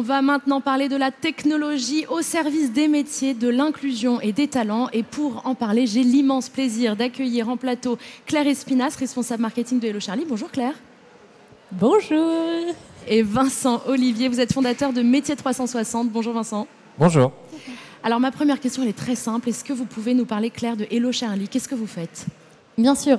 va maintenant parler de la technologie au service des métiers, de l'inclusion et des talents. Et pour en parler, j'ai l'immense plaisir d'accueillir en plateau Claire Espinasse, responsable marketing de Hello Charlie. Bonjour Claire. Bonjour. Et Vincent Olivier, vous êtes fondateur de Métiers 360. Bonjour Vincent. Bonjour. Alors ma première question, elle est très simple. Est-ce que vous pouvez nous parler, Claire, de Hello Charlie? Qu'est-ce que vous faites? Bien sûr.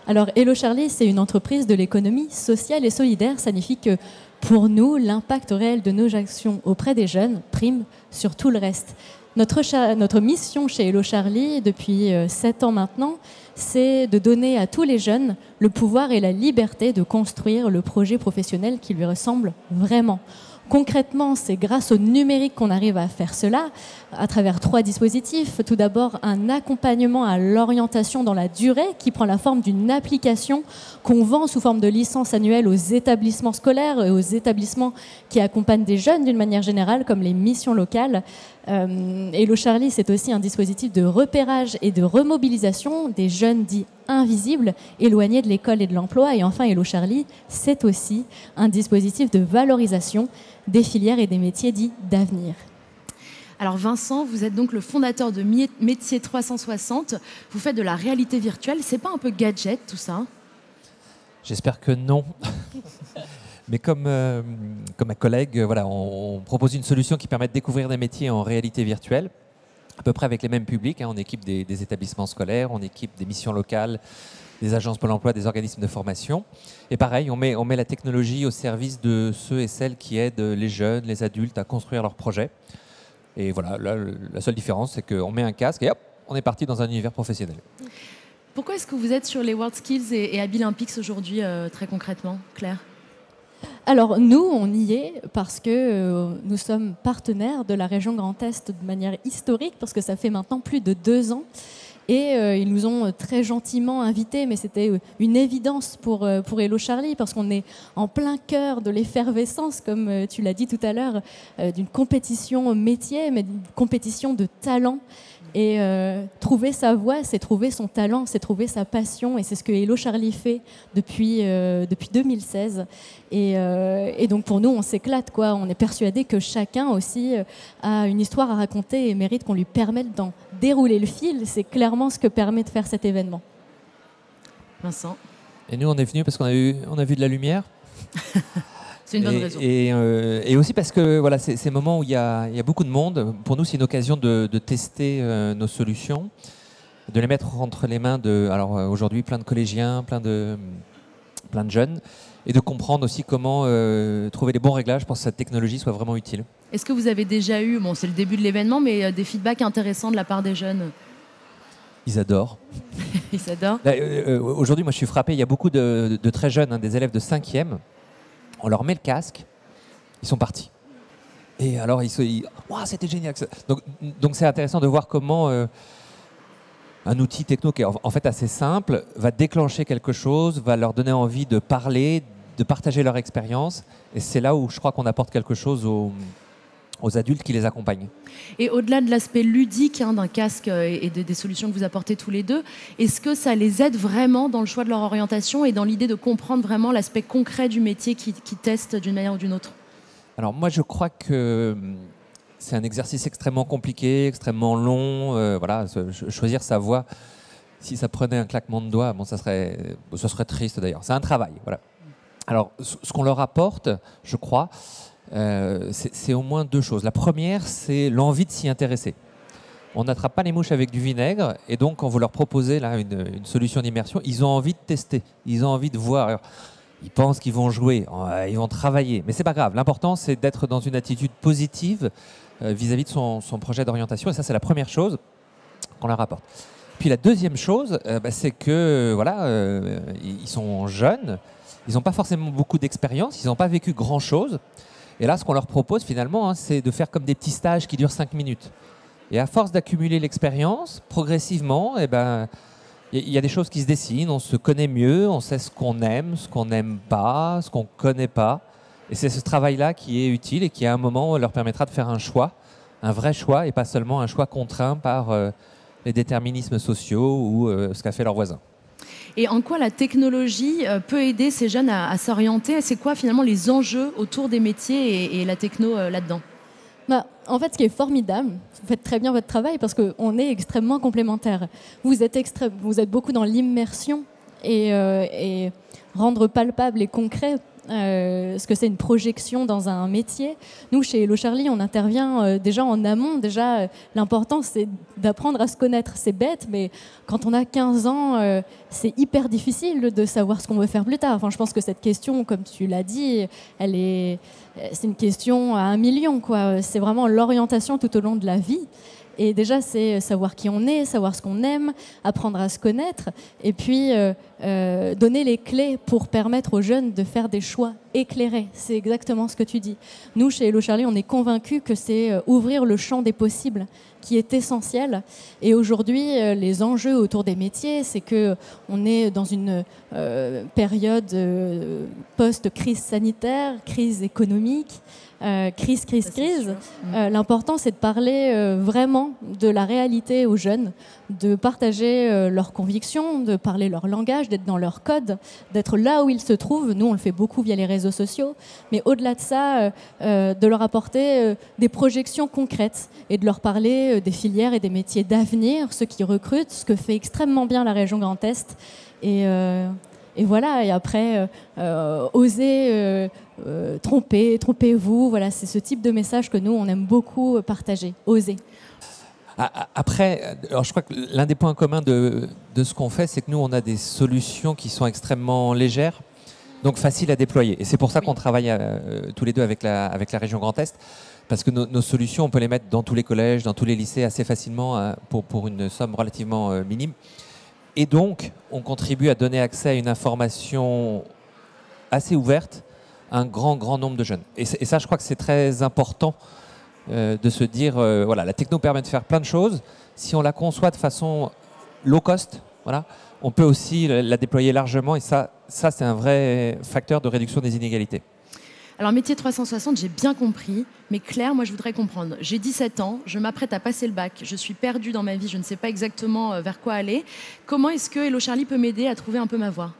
Alors Hello Charlie, c'est une entreprise de l'économie sociale et solidaire. Ça signifie que pour nous, l'impact réel de nos actions auprès des jeunes prime sur tout le reste. Notre mission chez Hello Charlie, depuis 7 ans maintenant, c'est de donner à tous les jeunes le pouvoir et la liberté de construire le projet professionnel qui lui ressemble vraiment. Concrètement, c'est grâce au numérique qu'on arrive à faire cela à travers 3 dispositifs. Tout d'abord, un accompagnement à l'orientation dans la durée qui prend la forme d'une application qu'on vend sous forme de licence annuelle aux établissements scolaires et aux établissements qui accompagnent des jeunes d'une manière générale, comme les missions locales. Hello Charlie, c'est aussi un dispositif de repérage et de remobilisation des jeunes dits invisibles, éloignés de l'école et de l'emploi. Et enfin, Hello Charlie, c'est aussi un dispositif de valorisation des filières et des métiers dits d'avenir. Alors Vincent, vous êtes donc le fondateur de Métiers 360. Vous faites de la réalité virtuelle. C'est pas un peu gadget tout ça? J'espère que non. Mais comme ma collègue, voilà, on propose une solution qui permet de découvrir des métiers en réalité virtuelle, à peu près avec les mêmes publics. On équipe des établissements scolaires, on équipe des missions locales, des agences Pôle emploi, des organismes de formation. Et pareil, on met la technologie au service de ceux et celles qui aident les jeunes, les adultes à construire leurs projets. Et voilà, là, la seule différence, c'est qu'on met un casque et hop, on est parti dans un univers professionnel. Pourquoi est-ce que vous êtes sur les World Skills et Abilympics aujourd'hui, très concrètement, Claire? Alors nous, on y est parce que nous sommes partenaires de la région Grand Est de manière historique, parce que ça fait maintenant plus de 2 ans. Et ils nous ont très gentiment invités, mais c'était une évidence pour Hello Charlie, parce qu'on est en plein cœur de l'effervescence, comme tu l'as dit tout à l'heure, d'une compétition métier, mais d'une compétition de talent. Et trouver sa voie, c'est trouver son talent, c'est trouver sa passion. Et c'est ce que Hello Charlie fait depuis 2016. Et donc pour nous, on s'éclate, quoi. On est persuadé que chacun aussi a une histoire à raconter et mérite qu'on lui permette d'en dérouler le fil. C'est clairement ce que permet de faire cet événement. Vincent? Et nous, on est venus parce qu'on a vu de la lumière. C'est une bonne raison. Et aussi parce que voilà, ces moments où il y a beaucoup de monde, pour nous, c'est une occasion de tester nos solutions, de les mettre entre les mains de, alors aujourd'hui, plein de collégiens, plein de jeunes, et de comprendre aussi comment trouver les bons réglages pour que cette technologie soit vraiment utile. Est-ce que vous avez déjà eu, bon, c'est le début de l'événement, mais des feedbacks intéressants de la part des jeunes? Ils adorent. Ils adorent. Aujourd'hui, moi, je suis frappé, il y a beaucoup de très jeunes, des élèves de 5e. On leur met le casque, ils sont partis. Et alors, wow, c'était génial. Donc c'est intéressant de voir comment un outil techno qui est en fait assez simple va déclencher quelque chose, va leur donner envie de parler, de partager leur expérience. Et c'est là où je crois qu'on apporte quelque chose aux adultes qui les accompagnent. Et au-delà de l'aspect ludique d'un casque et des solutions que vous apportez tous les deux, est-ce que ça les aide vraiment dans le choix de leur orientation et dans l'idée de comprendre vraiment l'aspect concret du métier qu'ils testent d'une manière ou d'une autre? Alors moi, je crois que c'est un exercice extrêmement compliqué, extrêmement long. Voilà, choisir sa voie, si ça prenait un claquement de doigts, bon, ça serait triste d'ailleurs. C'est un travail. Voilà. Alors, ce qu'on leur apporte, je crois, c'est au moins 2 choses. La première, c'est l'envie de s'y intéresser. On n'attrape pas les mouches avec du vinaigre, et donc quand vous leur proposez là, une solution d'immersion, ils ont envie de tester, ils ont envie de voir. Alors, ils pensent qu'ils vont jouer, ils vont travailler, mais c'est pas grave. L'important, c'est d'être dans une attitude positive vis-à-vis de son projet d'orientation, et ça, c'est la première chose qu'on leur apporte. Puis la deuxième chose, c'est que voilà, ils sont jeunes, ils n'ont pas forcément beaucoup d'expérience, ils n'ont pas vécu grand-chose. Et là, ce qu'on leur propose finalement, c'est de faire comme des petits stages qui durent 5 minutes. Et à force d'accumuler l'expérience, progressivement, il y a des choses qui se dessinent, on se connaît mieux, on sait ce qu'on n'aime pas, ce qu'on ne connaît pas. Et c'est ce travail-là qui est utile et qui, à un moment, leur permettra de faire un choix, un vrai choix, et pas seulement un choix contraint par les déterminismes sociaux ou ce qu'a fait leur voisin. Et en quoi la technologie peut aider ces jeunes à s'orienter? C'est quoi finalement les enjeux autour des métiers et la techno là-dedans? En fait, ce qui est formidable, vous faites très bien votre travail parce qu'on est extrêmement complémentaires. Vous êtes beaucoup dans l'immersion et rendre palpable et concret ce que c'est une projection dans un métier. Nous, chez Hello Charlie, on intervient déjà en amont. Déjà, l'important, c'est d'apprendre à se connaître. C'est bête, mais quand on a 15 ans, c'est hyper difficile de savoir ce qu'on veut faire plus tard. Enfin, je pense que cette question, comme tu l'as dit, c'est une question à 1 million, quoi. C'est vraiment l'orientation tout au long de la vie. Et déjà, c'est savoir qui on est, savoir ce qu'on aime, apprendre à se connaître, et puis donner les clés pour permettre aux jeunes de faire des choix éclairés. C'est exactement ce que tu dis. Nous, chez Hello Charlie, on est convaincus que c'est ouvrir le champ des possibles qui est essentiel. Et aujourd'hui, les enjeux autour des métiers, c'est qu'on est dans une période post-crise sanitaire, crise économique, crise. L'important, c'est de parler vraiment de la réalité aux jeunes, de partager leurs convictions, de parler leur langage, d'être dans leur code, d'être là où ils se trouvent. Nous, on le fait beaucoup via les réseaux sociaux, mais au-delà de ça, de leur apporter des projections concrètes et de leur parler des filières et des métiers d'avenir, ceux qui recrutent, ce que fait extrêmement bien la région Grand Est. Et voilà, et après, osez trompez-vous. Voilà, c'est ce type de message que nous, on aime beaucoup partager. Osez. Après, alors je crois que l'un des points communs de ce qu'on fait, c'est que nous, on a des solutions qui sont extrêmement légères, donc faciles à déployer. Et c'est pour ça qu'on travaille tous les deux avec la région Grand Est, parce que nos solutions, on peut les mettre dans tous les collèges, dans tous les lycées assez facilement pour une somme relativement minime. Et donc, on contribue à donner accès à une information assez ouverte à un grand nombre de jeunes. Et ça, je crois que c'est très important de se dire, voilà, la techno permet de faire plein de choses. Si on la conçoit de façon low cost, voilà, on peut aussi la déployer largement. Et ça c'est un vrai facteur de réduction des inégalités. Alors, métier 360, j'ai bien compris. Mais Claire, moi, je voudrais comprendre. J'ai 17 ans, je m'apprête à passer le bac. Je suis perdue dans ma vie, je ne sais pas exactement vers quoi aller. Comment est-ce que Hello Charlie peut m'aider à trouver un peu ma voie?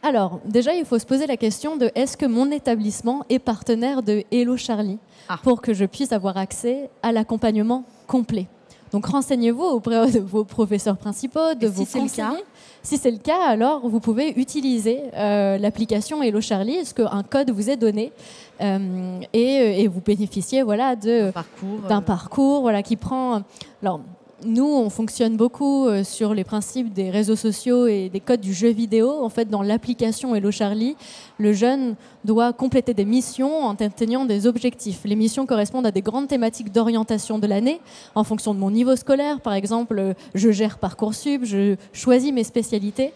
Alors, déjà, il faut se poser la question de est-ce que mon établissement est partenaire de Hello Charlie pour que je puisse avoir accès à l'accompagnement complet. Donc, renseignez-vous auprès de vos professeurs principaux, de vos conseillers. Si c'est le cas, alors vous pouvez utiliser l'application Hello Charlie, ce qu'un code vous est donné et vous bénéficiez d'un parcours qui prend... Alors, nous, on fonctionne beaucoup sur les principes des réseaux sociaux et des codes du jeu vidéo. En fait, dans l'application Hello Charlie, le jeune doit compléter des missions en atteignant des objectifs. Les missions correspondent à des grandes thématiques d'orientation de l'année, en fonction de mon niveau scolaire. Par exemple, je gère Parcoursup, je choisis mes spécialités.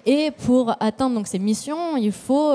Et pour atteindre donc, ces missions, il faut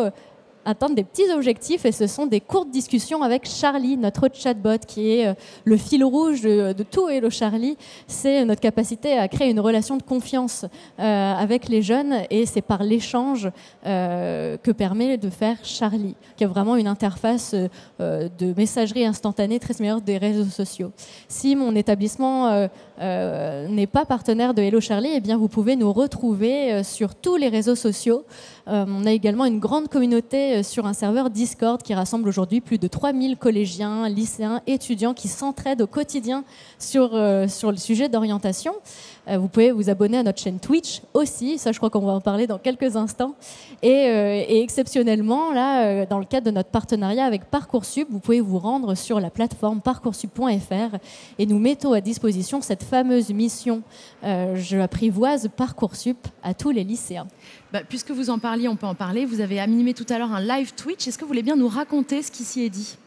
atteindre des petits objectifs, et ce sont des courtes discussions avec Charlie, notre chatbot, qui est le fil rouge de tout Hello Charlie. C'est notre capacité à créer une relation de confiance avec les jeunes, et c'est par l'échange que permet de faire Charlie, qui a vraiment une interface de messagerie instantanée très similaire des réseaux sociaux. Si mon établissement n'est pas partenaire de Hello Charlie, eh bien vous pouvez nous retrouver sur tous les réseaux sociaux. On a également une grande communauté sur un serveur Discord qui rassemble aujourd'hui plus de 3000 collégiens, lycéens, étudiants qui s'entraident au quotidien sur le sujet d'orientation. Vous pouvez vous abonner à notre chaîne Twitch aussi, ça je crois qu'on va en parler dans quelques instants. Et exceptionnellement, là, dans le cadre de notre partenariat avec Parcoursup, vous pouvez vous rendre sur la plateforme parcoursup.fr et nous mettons à disposition cette fameuse mission Je apprivoise Parcoursup à tous les lycéens. Puisque vous en parliez, on peut en parler. Vous avez animé tout à l'heure un live Twitch. Est-ce que vous voulez bien nous raconter ce qui s'y est dit ?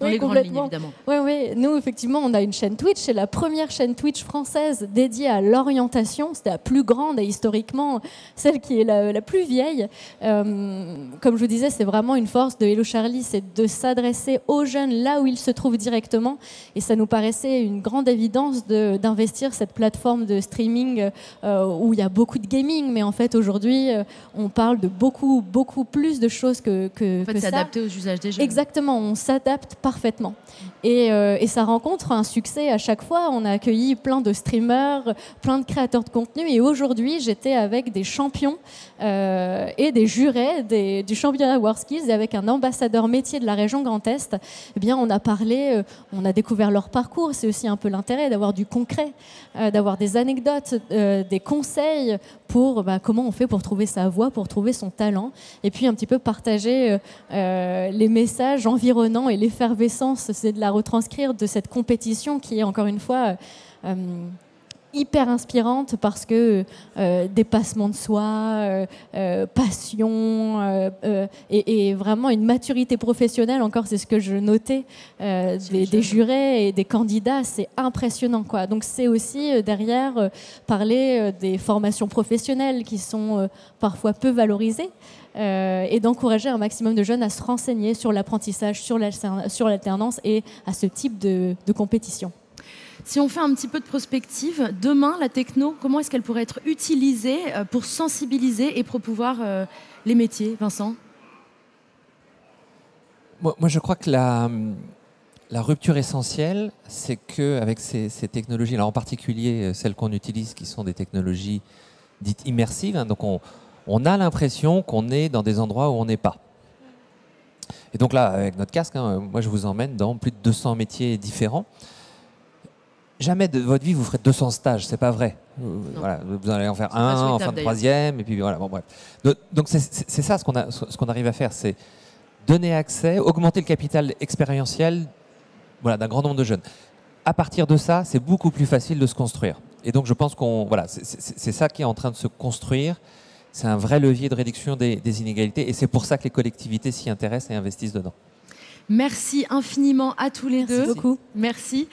Dans les grandes lignes, évidemment. Oui. Nous, effectivement, on a une chaîne Twitch. C'est la première chaîne Twitch française dédiée à l'orientation. C'était la plus grande et historiquement celle qui est la plus vieille. Comme je vous disais, c'est vraiment une force de Hello Charlie, c'est de s'adresser aux jeunes là où ils se trouvent directement. Et ça nous paraissait une grande évidence d'investir cette plateforme de streaming où il y a beaucoup de gaming. Mais en fait, aujourd'hui, on parle de beaucoup plus de choses que en fait, ça. C'est adapté aux usages des jeunes. Exactement. On s'adapte s'adapte parfaitement. Et ça rencontre un succès à chaque fois. On a accueilli plein de streamers, plein de créateurs de contenu. Et aujourd'hui, j'étais avec des champions et des jurés du championnat WorldSkills et avec un ambassadeur métier de la région Grand Est. Eh bien, on a parlé, on a découvert leur parcours. C'est aussi un peu l'intérêt d'avoir du concret, d'avoir des anecdotes, des conseils pour comment on fait pour trouver sa voie, pour trouver son talent. Et puis un petit peu partager les messages environnants et l'effervescence, c'est de la retranscrire de cette compétition qui est encore une fois hyper inspirante parce que dépassement de soi, passion et vraiment une maturité professionnelle, encore c'est ce que je notais des jurés et des candidats, c'est impressionnant, quoi. Donc c'est aussi derrière parler des formations professionnelles qui sont parfois peu valorisées. Et d'encourager un maximum de jeunes à se renseigner sur l'apprentissage, sur l'alternance et à ce type de compétition. Si on fait un petit peu de prospective, demain, la techno, comment est-ce qu'elle pourrait être utilisée pour sensibiliser et promouvoir les métiers, Vincent ? Moi, je crois que la rupture essentielle, c'est qu'avec ces technologies, là en particulier celles qu'on utilise, qui sont des technologies dites immersives, hein, donc on a l'impression qu'on est dans des endroits où on n'est pas. Et donc là, avec notre casque, hein, moi je vous emmène dans plus de 200 métiers différents. Jamais de votre vie vous ferez 200 stages, c'est pas vrai. Voilà, vous allez en faire un, en fin de troisième, et puis voilà. Bon, bref. Donc c'est ça ce qu'on arrive à faire, c'est donner accès, augmenter le capital expérientiel, voilà, d'un grand nombre de jeunes. À partir de ça, c'est beaucoup plus facile de se construire. Et donc je pense voilà, c'est ça qui est en train de se construire. C'est un vrai levier de réduction des inégalités, et c'est pour ça que les collectivités s'y intéressent et investissent dedans. Merci infiniment à tous les deux. Merci beaucoup. Merci.